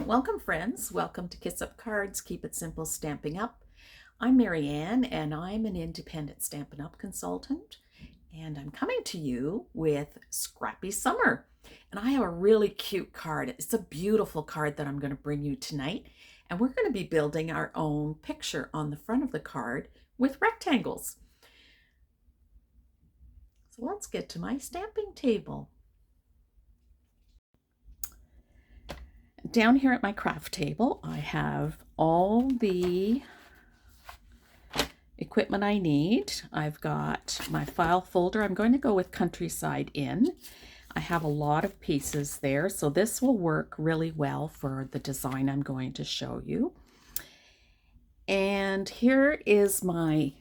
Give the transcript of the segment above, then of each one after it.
Welcome friends, welcome to Kiss Up Cards, Keep It Simple Stamping Up. I'm Marianne and I'm an independent Stampin' Up consultant, and I'm coming to you with Scrappy Summer. And I have a really cute card. It's a beautiful card that I'm going to bring you tonight, and we're going to be building our own picture on the front of the card with rectangles. So let's get to my stamping table. Down here at my craft table, I have all the equipment I need. I've got my file folder. I'm going to go with Countryside In. I have a lot of pieces there, so this will work really well for the design I'm going to show you. And here is my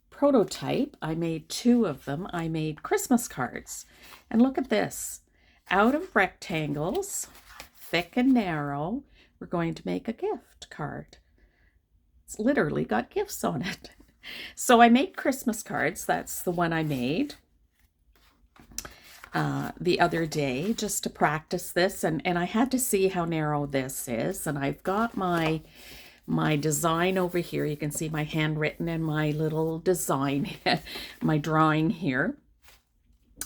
prototype. I made 2 of them. I made Christmas cards. And look at this. Out of rectangles, thick and narrow, we're going to make a gift card. It's literally got gifts on it. So I made Christmas cards. That's the one I made the other day just to practice this, and I had to see how narrow this is. And I've got my design over here. You can see my handwritten and my little design, my drawing here.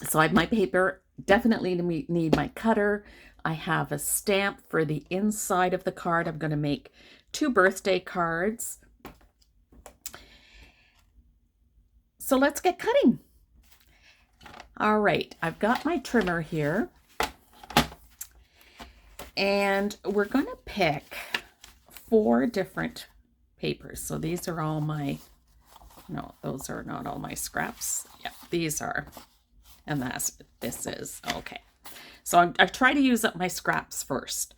So I have my paper, definitely need my cutter. I have a stamp for the inside of the card. I'm going to make 2 birthday cards. So let's get cutting. All right, I've got my trimmer here. And we're going to pick 4 different papers. So these are all my, no, those are not all my scraps. Yeah, these are. And this is, okay. So I've tried to use up my scraps first.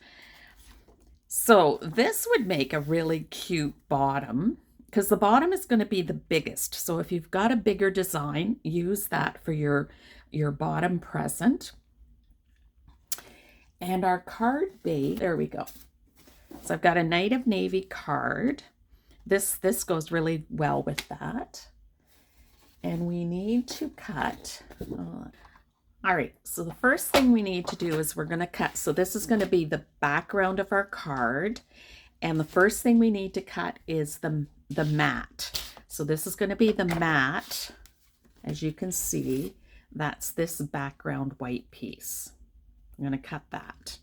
So this would make a really cute bottom, because the bottom is going to be the biggest. So if you've got a bigger design, use that for your bottom present. And our card base, there we go. So I've got a Night of Navy card. This goes really well with that. And we need to cut. All right, so the first thing we need to do is we're going to cut. So this is going to be the background of our card. And the first thing we need to cut is the mat. So this is going to be the mat. As you can see, that's this background white piece. I'm going to cut that.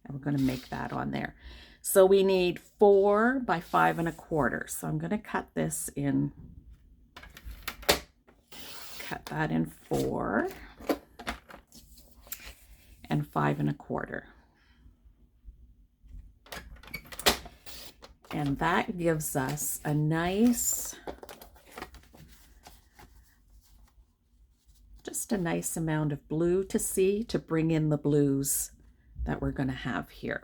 And we're going to make that on there. So we need 4 by 5 1/4. So I'm going to cut this in, cut that in 4 and 5 1/4. And that gives us a nice, just a nice amount of blue to see, to bring in the blues that we're going to have here.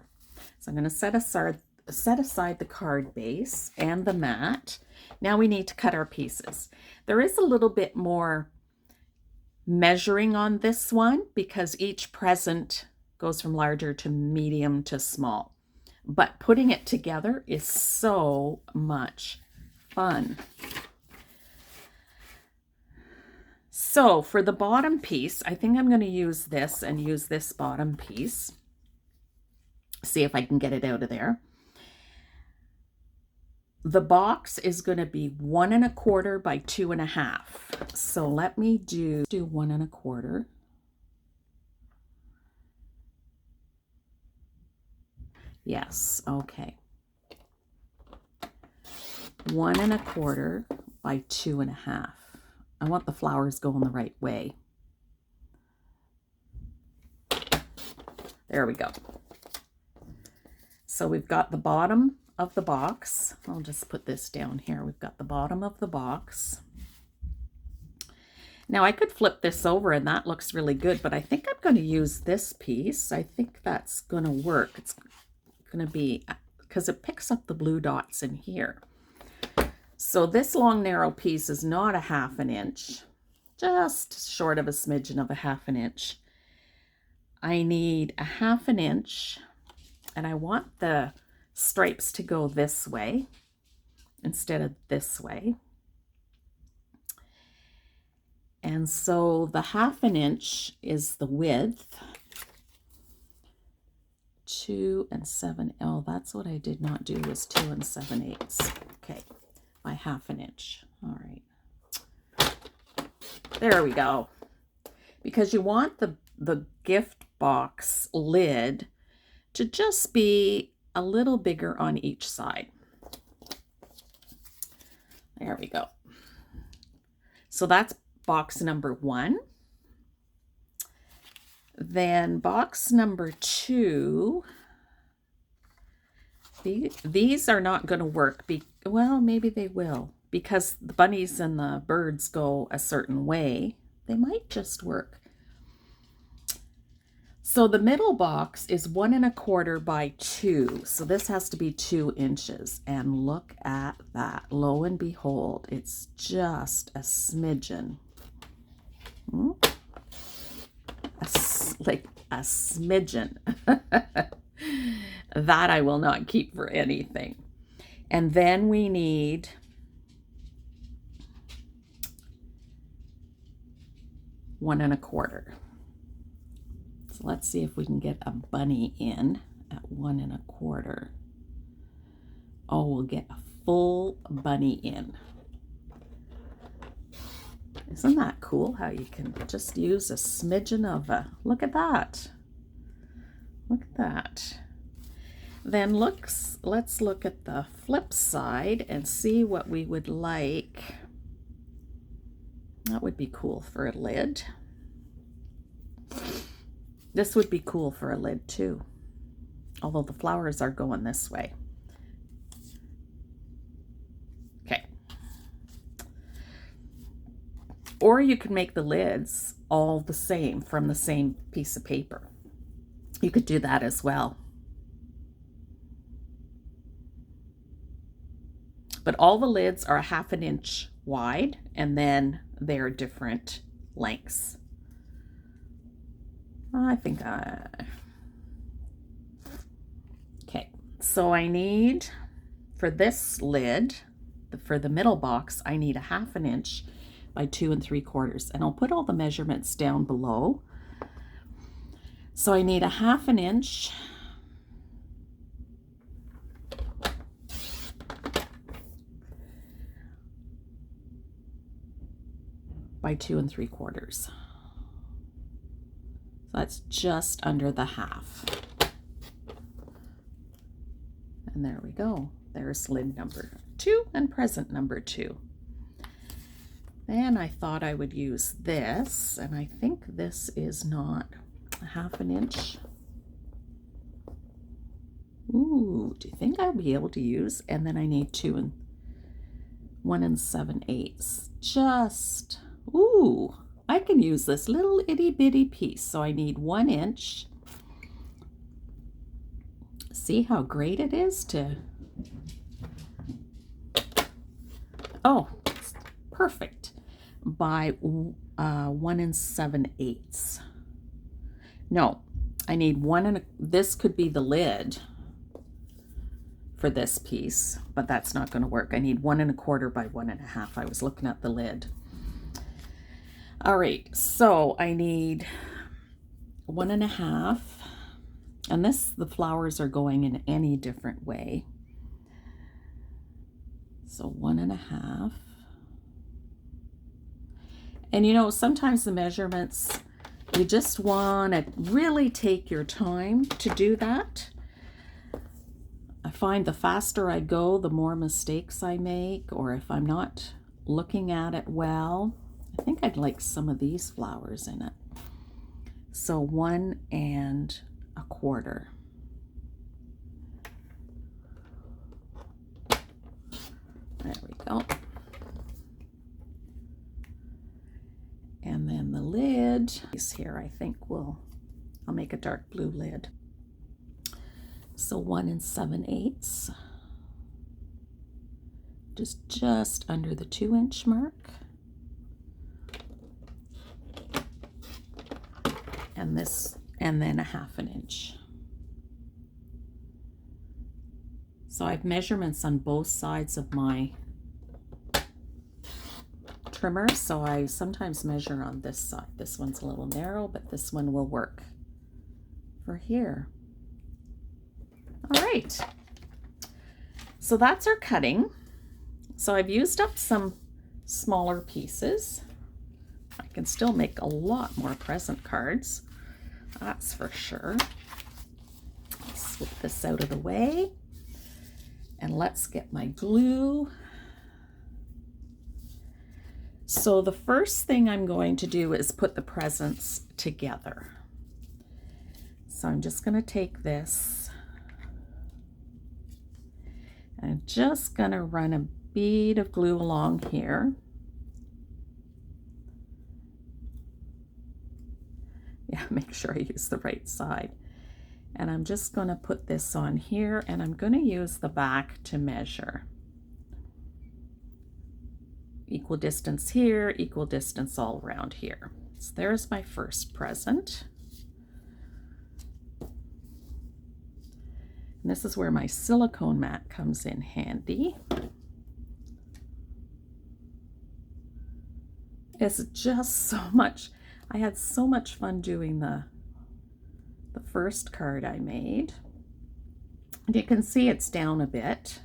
So I'm going to set aside the card base and the mat. Now we need to cut our pieces. There is a little bit more measuring on this one because each present goes from larger to medium to small. But putting it together is so much fun. So for the bottom piece, I think I'm going to use this and use this bottom piece. See if I can get it out of there. The box is going to be 1 1/4 by 2 1/2. So let me do 1 1/4. Yes, okay. 1 1/4 by 2 1/2. I want the flowers going the right way. There we go. So we've got the bottom of the box. I'll just put this down here. We've got the bottom of the box. Now I could flip this over and that looks really good, but I think I'm going to use this piece. I think that's going to work. It's going to be, because it picks up the blue dots in here. So this long narrow piece is not a 1/2 inch, just short of a smidgen of a 1/2 inch. I need a 1/2 inch, and I want the stripes to go this way instead of this way. And so the 1/2 inch is the width 2 7. Oh, that's what I did not do, was 2 7/8. Okay, by 1/2 inch. All right. There we go. Because you want the gift box lid to just be a little bigger on each side. There we go. So that's box number 1. Then box number 2, these are not going to work. Well, maybe they will, because the bunnies and the birds go a certain way. They might just work. So the middle box is 1 1/4 by 2. So this has to be 2 inches. And look at that. Lo and behold, it's just a smidgen. Like a smidgen. That I will not keep for anything. And then we need one 1/4. So let's see if we can get a bunny in at 1 1/4. Oh, we'll get a full bunny in. Isn't that cool how you can just use a smidgen of a, look at that. Look at that. Then let's look at the flip side and see what we would like. That would be cool for a lid. This would be cool for a lid too, although the flowers are going this way. Okay. Or you can make the lids all the same from the same piece of paper. You could do that as well. But all the lids are 1/2 inch wide, and then they're different lengths. I think okay, so I need, for this lid, for the middle box, I need 1/2 inch by 2 3/4, and I'll put all the measurements down below. So I need 1/2 inch by 2 3/4. So that's just under the half. And there we go. There's lid number 2 and present number 2. Then I thought I would use this, and I think this is not 1/2 inch. Ooh, do you think I'll be able to use? And then I need 1 7/8. Just, ooh, I can use this little itty bitty piece. So I need 1 inch. See how great it is to, oh, perfect, by 1 7/8. No, I need this could be the lid for this piece, but that's not going to work. I need 1 1/4 by 1 1/2. I was looking at the lid. All right, so I need 1 1/2, and the flowers are going in any different way. So 1 1/2. And you know, sometimes the measurements, you just want to really take your time to do that. I find the faster I go, the more mistakes I make, or if I'm not looking at it well. I think I'd like some of these flowers in it. So 1 1/4. There we go. And then the lid is here. I think I'll make a dark blue lid. So 1 7/8, just under the 2 inch mark. And then 1/2 inch. So I have measurements on both sides of my trimmer, so I sometimes measure on this side. This one's a little narrow, but this one will work for here. All right, so that's our cutting. So I've used up some smaller pieces. I can still make a lot more present cards, that's for sure. Let's slip this out of the way, and let's get my glue. So the first thing I'm going to do is put the presents together. So I'm just going to take this and I'm just going to run a bead of glue along here. Yeah, make sure I use the right side. And I'm just going to put this on here, and I'm going to use the back to measure. Equal distance here, equal distance all around here. So there's my first present. And this is where my silicone mat comes in handy. It's just so much. I had so much fun doing the first card I made. And you can see it's down a bit.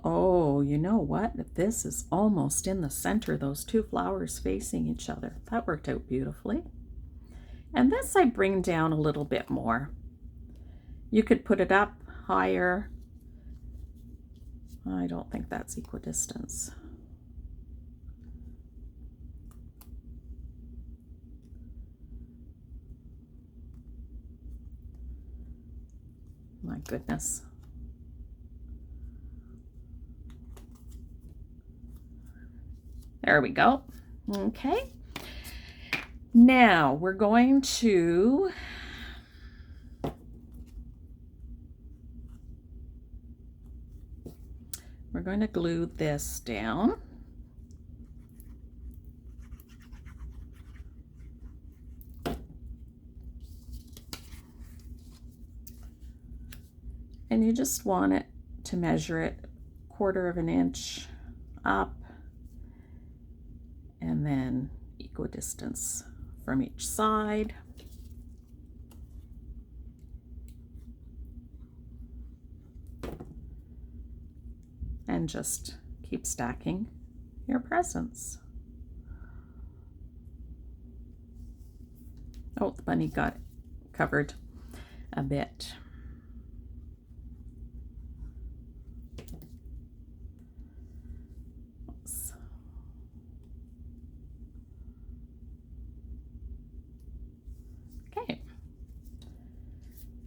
Oh, you know what? This is almost in the center, those two flowers facing each other. That worked out beautifully. And this I bring down a little bit more. You could put it up higher. I don't think that's equidistance. My goodness. There we go. Okay. Now we're going to glue this down. And you just want it to measure it 1/4 of an inch up, and then equidistance from each side. And just keep stacking your presents. Oh, the bunny got covered a bit. Oops. Okay.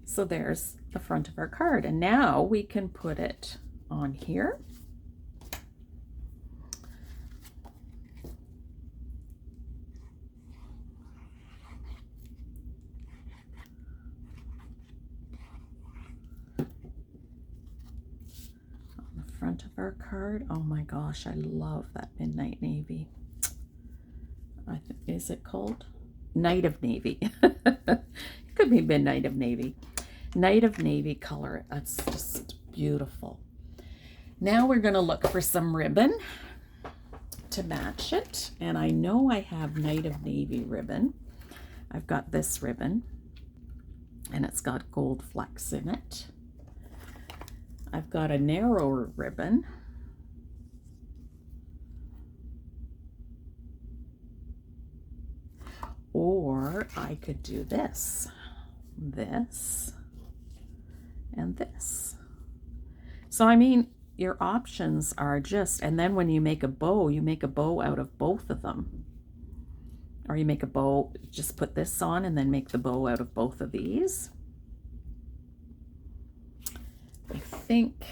So there's the front of our card, and now we can put it on here. Front of our card. Oh my gosh, I love that midnight navy. Is it called Night of Navy? It could be Midnight of Navy. Night of Navy color. That's just beautiful. Now we're going to look for some ribbon to match it, and I know I have Night of Navy ribbon. I've got this ribbon, and it's got gold flecks in it. I've got a narrower ribbon. Or I could do this, and this. So I mean, your options are just, and then when you make a bow, you make a bow out of both of them. Or you make a bow, just put this on and then make the bow out of both of these. I think,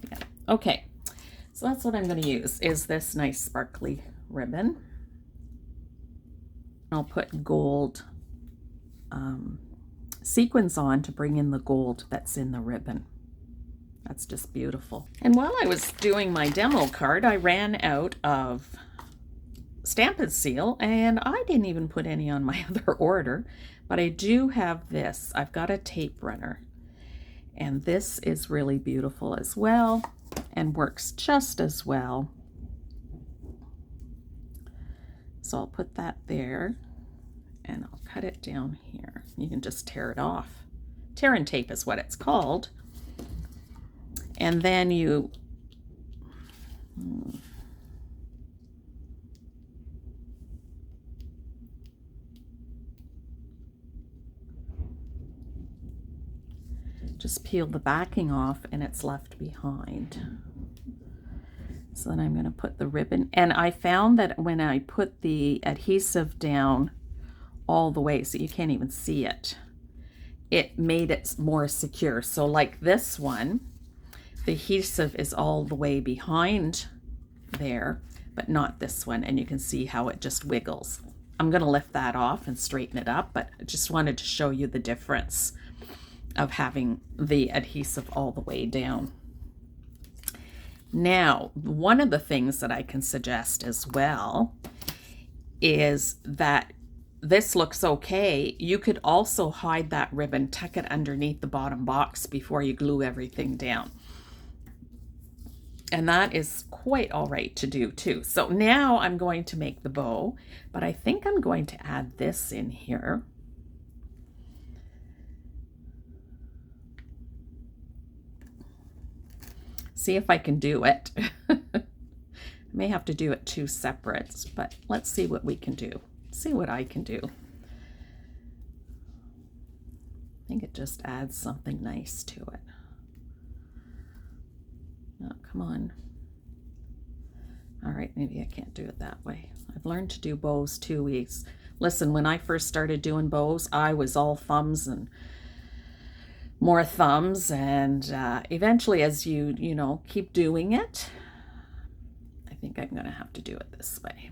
yeah, okay, so that's what I'm going to use, is this nice sparkly ribbon. I'll put gold sequins on to bring in the gold that's in the ribbon. That's just beautiful. And while I was doing my demo card, I ran out of Stampin' Seal, and I didn't even put any on my other order. But I do have this. I've got a tape runner, And this is really beautiful as well and works just as well. So I'll put that there and I'll cut it down here. You can just tear it off. Tear and tape is what it's called. And then you just peel the backing off and it's left behind. So then I'm going to put the ribbon, and I found that when I put the adhesive down all the way so you can't even see it, it made it more secure. So like this one, the adhesive is all the way behind there, but not this one, and you can see how it just wiggles. I'm going to lift that off and straighten it up, but I just wanted to show you the difference of having the adhesive all the way down. Now, one of the things that I can suggest as well is that this looks okay. You could also hide that ribbon, tuck it underneath the bottom box before you glue everything down. And that is quite all right to do too. So now I'm going to make the bow, but I think I'm going to add this in here. See if I can do it. I may have to do it two separates, but let's see what we can do. See what I can do. I think it just adds something nice to it. Oh, come on. All right, maybe I can't do it that way. I've learned to do bows 2 weeks. Listen, when I first started doing bows, I was all thumbs and more thumbs, and eventually as you know, keep doing it, I think I'm gonna have to do it this way.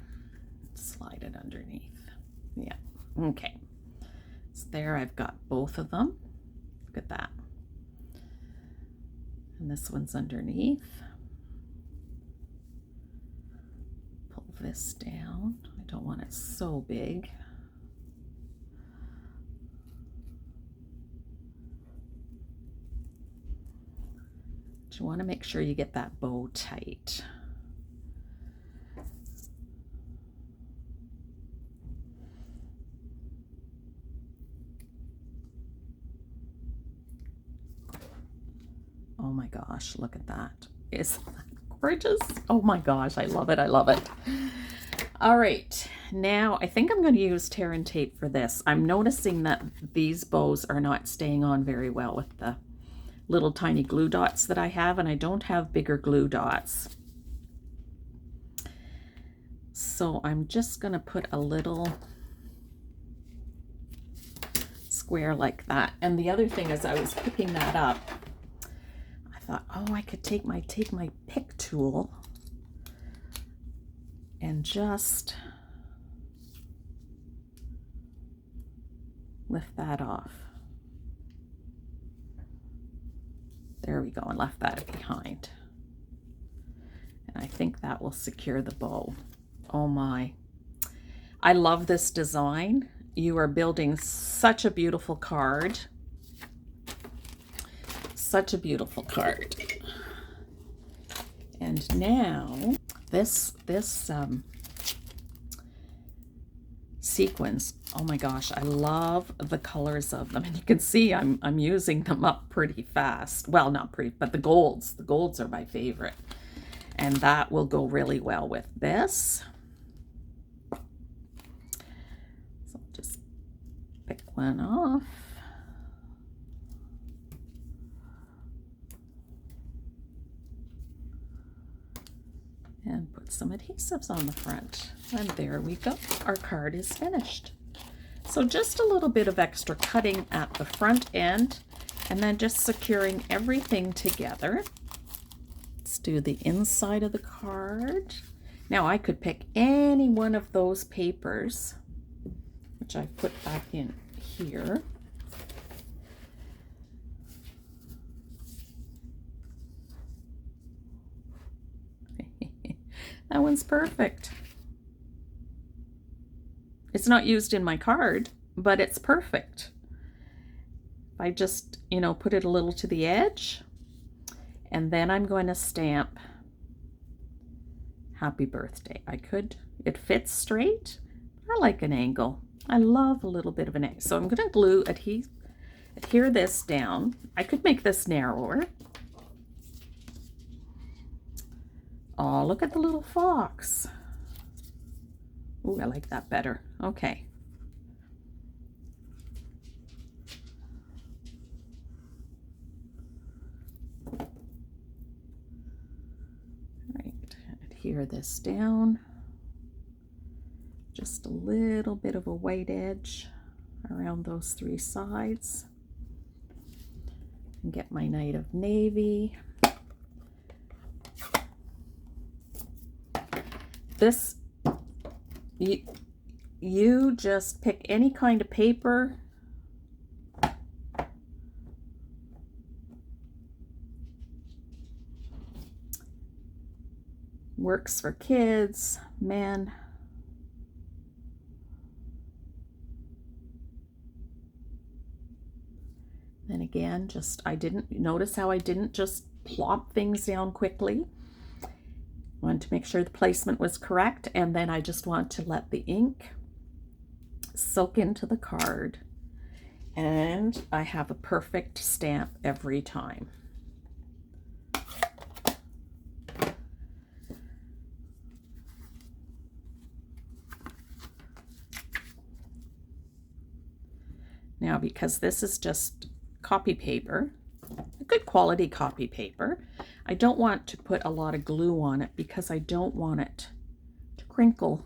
Slide it underneath. Yeah, okay. So there I've got both of them. Look at that. And this one's underneath. Pull this down. I don't want it so big. You want to make sure you get that bow tight. Oh my gosh, look at that. Isn't that gorgeous? Oh my gosh, I love it. I love it. All right, now I think I'm going to use tear and tape for this. I'm noticing that these bows are not staying on very well with the little tiny glue dots that I have, and I don't have bigger glue dots. So I'm just gonna put a little square like that. And the other thing is, I was picking that up, I thought, oh, I could take my pick tool and just lift that off. There we go, and left that behind. And I think that will secure the bow. Oh my. I love this design. You are building such a beautiful card. Such a beautiful card. And now this sequins, oh my gosh, I love the colors of them, and you can see I'm using them up pretty fast. Well, not pretty, but the golds are my favorite, and that will go really well with this. So I'll just pick one off. And put some adhesives on the front. And there we go. Our card is finished. So just a little bit of extra cutting at the front end, and then just securing everything together. Let's do the inside of the card. Now I could pick any one of those papers, which I put back in here. That one's perfect. It's not used in my card, but it's perfect. If I just, you know, put it a little to the edge, and then I'm going to stamp happy birthday. It fits straight. I like an angle. I love a little bit of an angle. So I'm going to adhere this down. I could make this narrower. Oh, look at the little fox. Ooh, I like that better. Okay. Adhere this down, just a little bit of a white edge around those three sides, and get my Night of Navy. This, you just pick any kind of paper. Works for kids, men. Then again, I didn't notice how I didn't just plop things down quickly. Wanted to make sure the placement was correct, and then I just want to let the ink soak into the card, and I have a perfect stamp every time. Now, because this is just copy paper, a good quality copy paper, I don't want to put a lot of glue on it because I don't want it to crinkle,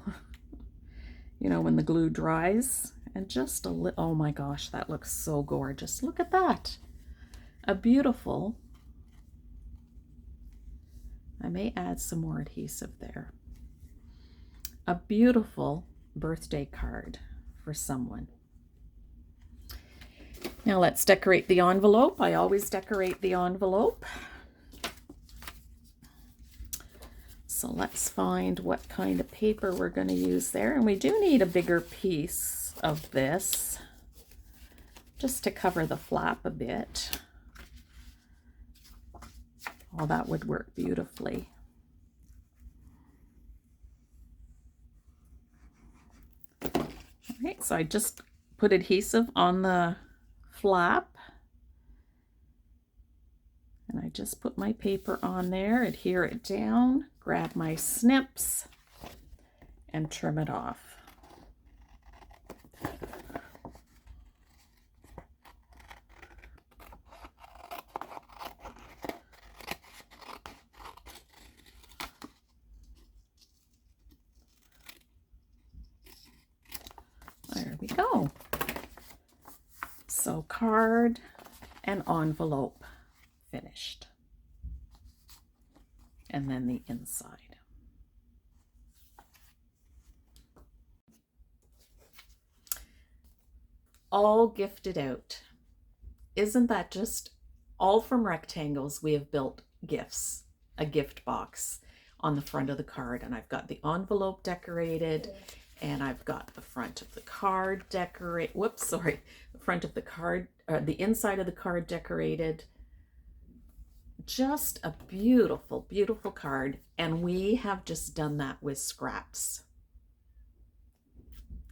you know, when the glue dries. And just a little, oh my gosh, that looks so gorgeous. Look at that. A beautiful, I may add some more adhesive there. A beautiful birthday card for someone. Now let's decorate the envelope. I always decorate the envelope. So let's find what kind of paper we're going to use there. And we do need a bigger piece of this just to cover the flap a bit. Oh, that would work beautifully. All right, so I just put adhesive on the flap, and I just put my paper on there, adhere it down, grab my snips, and trim it off. There we go. So card and envelope finished. And then the inside. All gifted out. Isn't that just all from rectangles? We have built gifts, a gift box on the front of the card, and I've got the envelope decorated, and I've got the front of the card decorate. Whoops, sorry. The front of the card, the inside of the card decorated. Just a beautiful, beautiful card. And we have just done that with scraps.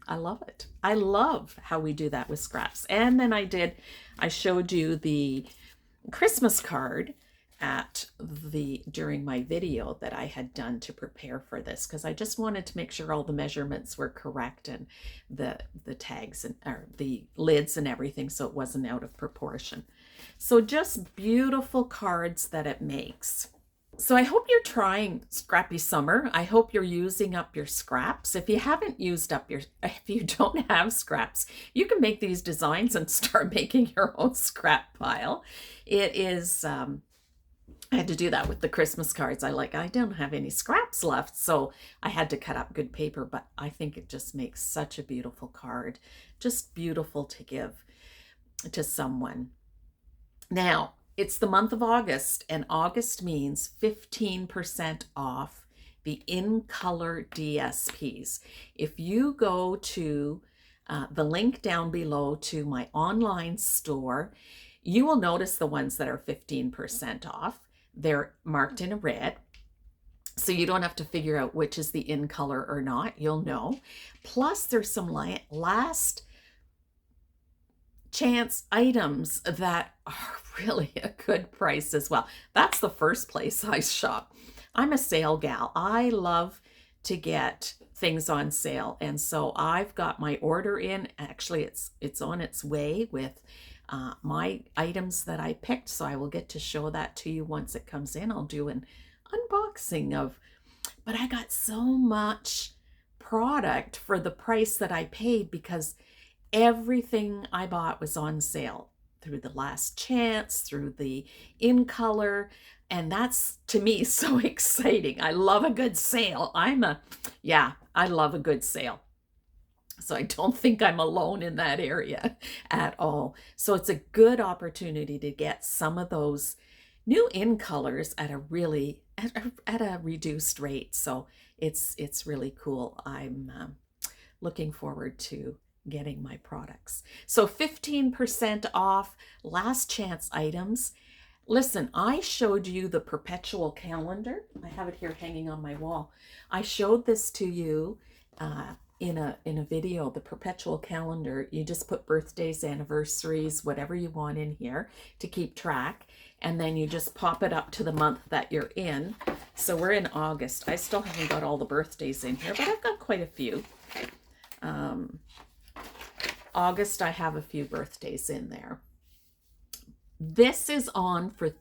I love it. I love how we do that with scraps. And then I showed you the Christmas card during my video that I had done to prepare for this, because I just wanted to make sure all the measurements were correct and the tags and the lids and everything, so it wasn't out of proportion. So just beautiful cards that it makes. So I hope you're trying Scrappy Summer. I hope you're using up your scraps. If you don't have scraps, you can make these designs and start making your own scrap pile. It is, I had to do that with the Christmas cards. I don't have any scraps left, so I had to cut up good paper, but I think it just makes such a beautiful card. Just beautiful to give to someone. Now, it's the month of August, and August means 15% off the in color DSPs. If you go to the link down below to my online store. You will notice the ones that are 15% off. They're marked in red, so you don't have to figure out which is the in color or not. You'll know. Plus, there's some last chance items that are really a good price as well. That's the first place I shop. I'm a sale gal. I love to get things on sale, and so I've got my order in. Actually, it's on its way with my items that I picked, so I will get to show that to you once it comes in. I'll do an unboxing of, but I got so much product for the price that I paid because everything I bought was on sale through the last chance, through the in color, and that's to me so exciting. I love a good sale. I love a good sale. So I don't think I'm alone in that area at all. So it's a good opportunity to get some of those new in colors at a really at a reduced rate. So it's really cool. I'm looking forward to getting my products. So 15% off, last chance items. Listen, I showed you the perpetual calendar. I have it here hanging on my wall. I showed this to you in a video, the perpetual calendar. You just put birthdays, anniversaries, whatever you want in here to keep track, and then you just pop it up to the month that you're in. So we're in August. I still haven't got all the birthdays in here, but I've got quite a few. August, I have a few birthdays in there. This is on for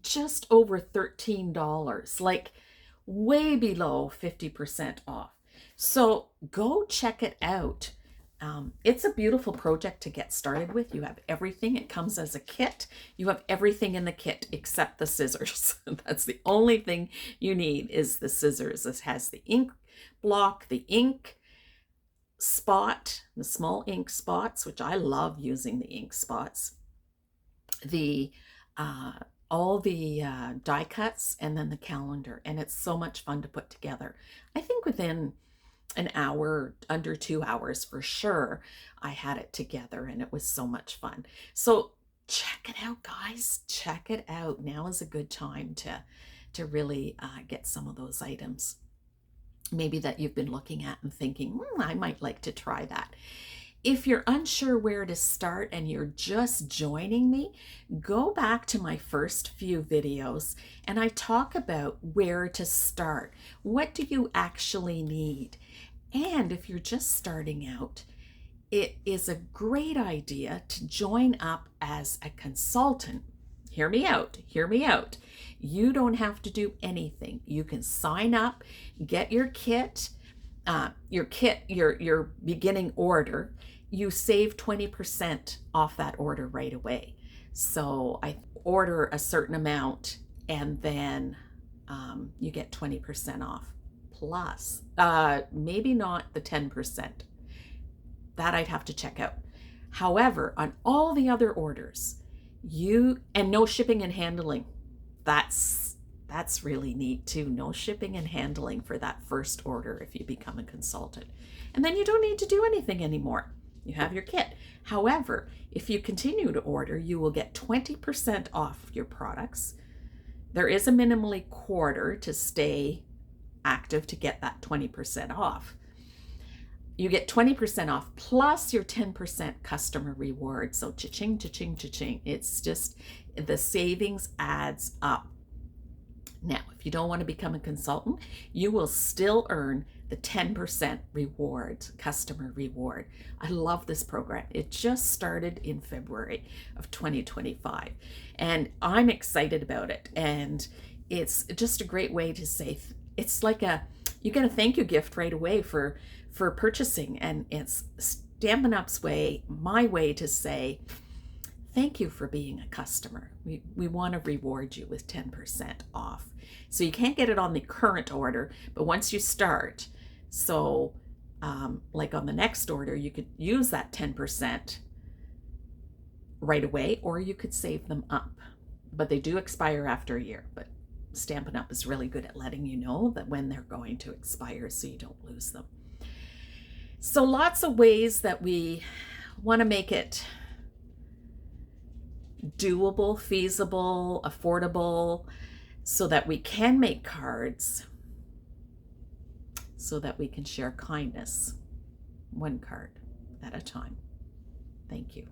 just over $13, like way below 50% off. So go check it out. It's a beautiful project to get started with. You have everything. It comes as a kit. You have everything in the kit except the scissors. That's the only thing you need is the scissors. This has the ink block, the ink spot, the small ink spots, which I love using the ink spots, the all the die cuts, and then the calendar. And it's so much fun to put together. I think within an hour, under 2 hours for sure, I had it together, and it was so much fun. So check it out, guys. Check it out. Now is a good time to really get some of those items maybe that you've been looking at and thinking, I might like to try that. If you're unsure where to start and you're just joining me, go back to my first few videos and I talk about where to start. What do you actually need? And if you're just starting out, it is a great idea to join up as a consultant. Hear me out, hear me out. You don't have to do anything. You can sign up, get your kit, your beginning order. You save 20% off that order right away. So I order a certain amount and then you get 20% off. Plus, maybe not the 10%. That I'd have to check out. However, on all the other orders, and no shipping and handling. That's really neat too. No shipping and handling for that first order if you become a consultant. And then you don't need to do anything anymore. You have your kit. However, if you continue to order, you will get 20% off your products. There is a minimally quarter to stay active to get that 20% off. You get 20% off plus your 10% customer reward. So cha-ching, cha-ching, cha-ching. It's just the savings adds up. Now, if you don't want to become a consultant, you will still earn the 10% reward, customer reward. I love this program. It just started in February of 2025, and I'm excited about it. And it's just a great way to say, it's like you get a thank you gift right away for purchasing, and it's Stampin' Up's way, my way to say thank you for being a customer. We want to reward you with 10% off. So you can't get it on the current order, but once you start, so like on the next order, you could use that 10% right away, or you could save them up. But they do expire after a year. But Stampin' Up is really good at letting you know that when they're going to expire so you don't lose them. So lots of ways that we want to make it doable, feasible, affordable, so that we can make cards, so that we can share kindness one card at a time. Thank you.